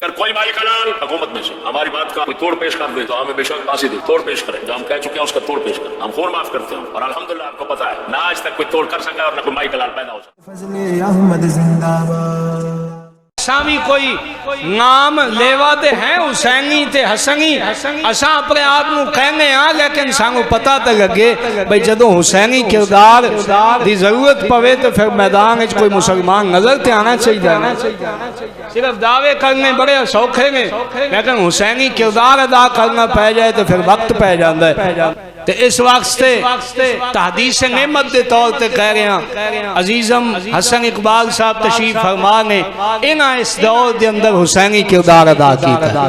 اگر کوئی بھائی کلال حکومت میں سے ہماری بات کا کوئی توڑ پیش کر دے تو ہمیں بے شک پھانسی دے، توڑ پیش کریں، جو ہم کہہ چکے ہیں اس کا توڑ پیش کریں، ہم خون معاف کرتے ہیں، اور الحمدللہ آپ کو پتا ہے نہ آج تک کوئی توڑ کر سکا اور نہ کوئی بھائی کلال پیدا ہو سکا۔ فضل احمد زندہ باد۔ سامی کوئی نام لیوا دے ہیں حسینی تے حسنی، اساں اپنے آپ نو کہنے ہاں لیکن سانو پتہ تے لگے بھئی جدوں حسینی کردار دی ضرورت پوے تو پھر میدان وچ کوئی مسلمان نظر تے آنا چاہیے۔ صرف دعوے کرنے بڑے سوکھے نے لیکن حسینی کردار ادا کرنا پہ جائے تو پھر وقت پہ جاندا ہے۔ تو اس وقت سے تحدیث نعمت دے طور تے کہہ رہے ہیں عزیزم حسن اقبال صاحب تشریف فرما نے انہاں اس دور دے اندر حسینی کردار ادا کیتا۔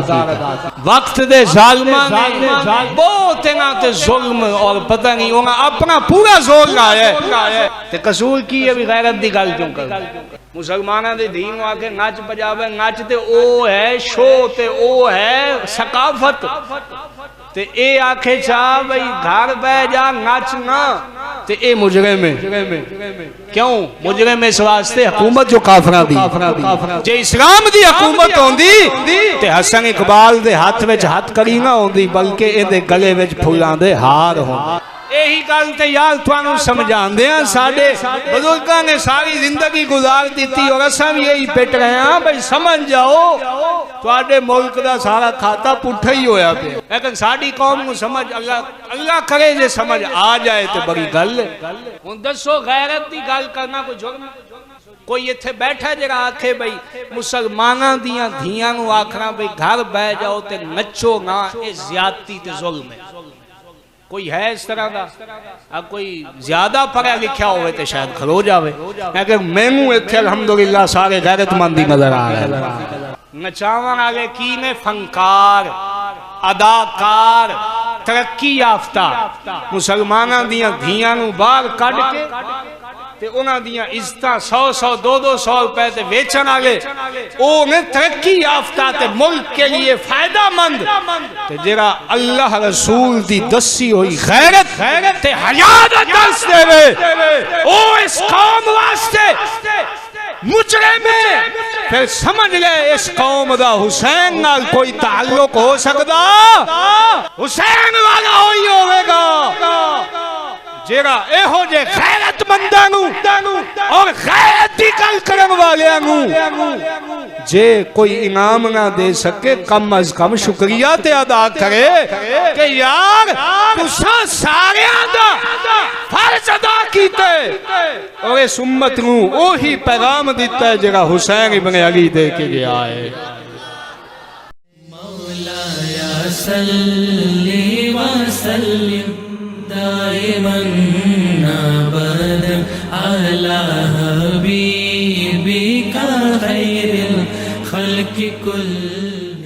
وقت دے ظالمہ نے بہت انہاں تے ظلم اور پتہ نہیں انہاں اپنا پورا زور لایا ہے۔ تے قصور کی ہے بھی غیرت دی گل کیوں کر مسلمانہ دے دین آ کے نچ بجاوے، نچ تے او ہے شو تے او ہے ثقافت، تے اے آکھے چاہ بھئی گھر بے جا نچ نہ تے اے مجرم ہے۔ کیوں مجرم اس واسطے حکومت جو کافرہ دی جے اسلام دی حکومت ہوندی تے حسن اقبال دے ہاتھ وچ ہاتھ کری نہ ہوندی بلکہ اے دے گلے وچ پھلاں دے ہار ہوں۔ یہی گل تے یار تھانوں سمجھان دے ہیں ساڑے بزرگاں نے ساری زندگی گزار دیتی اور اساں بھی یہی پٹ رہے ہیں بھئی سمجھ جاؤ تواڈے ملک دا سارا کھاتا پٹھا ہی ہویا پہ، لیکن ساڑی قوم کو سمجھ اللہ کرے جے سمجھ آ جائے تے بڑی گل ہے۔ ہن دسو غیرت دی گل کرنا کوئی جرم؟ کوئی ایتھے بیٹھا جڑا آکھے بھئی مسلماناں دیاں دھیاں نو آکھنا بھئی گھر بہ جاؤ تے نچو نہ، اے زیادتی تے ظلم ہے؟ کوئی ہے اس طرح دا؟ اب کوئی زیادہ پڑھا لکھیا ہوئے تو شاید کھلو جاوے، لیکن میں ایتھے الحمدللہ سارے غیرت مندی نظر آ رہے ہیں۔ نچاون والے کی نے فنکار، اداکار، ترقی یافتہ مسلماناں دیاں دھیاں نو باہر کڈ کے تے انہاں دیاں عزتاں 100 200 روپے تے ویچن والے او نے ترقی یافتہ تے ملک کے لیے فائدہ مند تے جڑا اللہ رسول دی دسی ہوئی غیرت تے حیا دا درس دے او اس قوم واسطے مجرم ہے۔ پھر سمجھ لے اس قوم دا حسین نال کوئی تعلق ہو سکدا؟ حسین والا ہوئی ہوئے گا جیڑا اے ہو جے غیرت منداں نو اور غیرت دی گل کرن والیاں نو جے کوئی انعام نہ دے سکے کم از کم شکریہ تے ادا کرے کہ یار تساں ساریاں دا فرض ادا کیتے اور اس امت نو اوہی پیغام دیتا ہے جڑا حسین ابن علی دے کے گیا ہے۔ مولایا صلی وسلم دائما ابدا على حبيبك خير الخلق كل